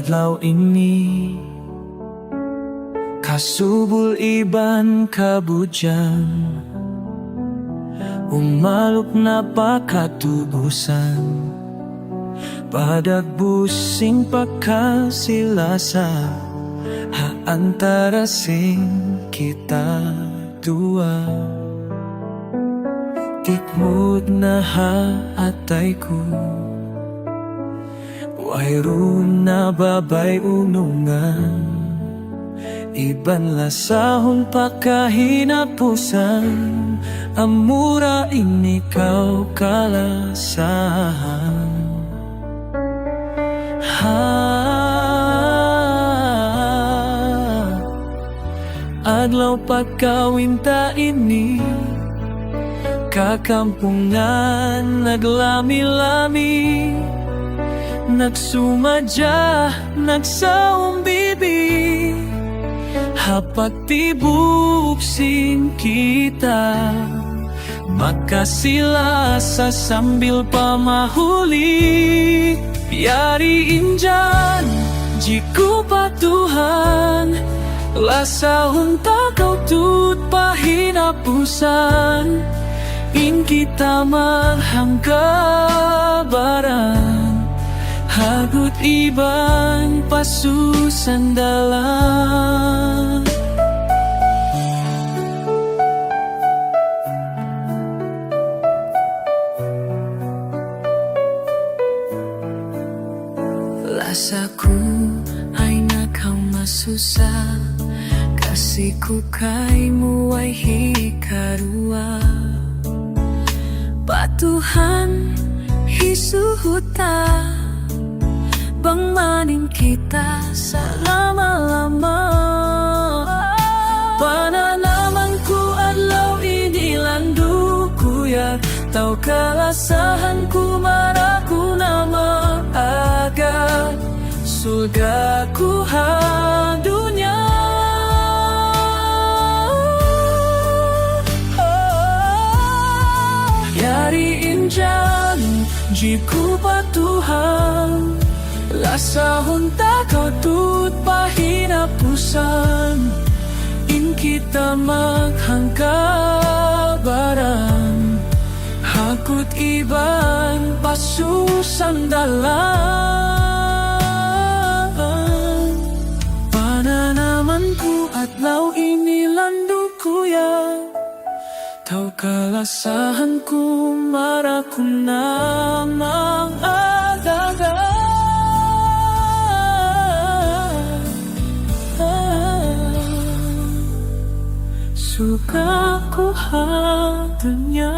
adlaw ini kasubul iban kabudyan, umalok na pakatubusan, padagbusing pagkasilasa, haantara sing kita dua. Tikmod na haatay ko, wayroon na babay unungan, iban lasahon pakahinapusan, amura inikaw kalasahan. Adlaw pagkawinta ini, kakampungan naglami-lami, nagsumadya, nagsaumbibi, hapagtibuksing kita, makasila sa sambil pamahuli. Yariin dyan, di ko patuhan, lasahon takaw tut pahinapusan, in kita maghangkabaran, hagut iban pasusandalan. Lasaku ay nakamasusa, kasi ko kay mo ay hikarua. Patuhan hisuhuta, bang maning kita sa lama-lama. Pananaman ko adlaw inilandu kuya, tau kalasahan ku maraku na maagad, surga ku hadunya. Yariin dyan, di ko patuhan, lasahon takaw tut pahinapusan, in kita maghangkabaran, hakut iban pasusandalan. Pananaman ko adlaw inilandu kuya, tau kalasahan ku maraku namang agaga. Suka ku hadunya.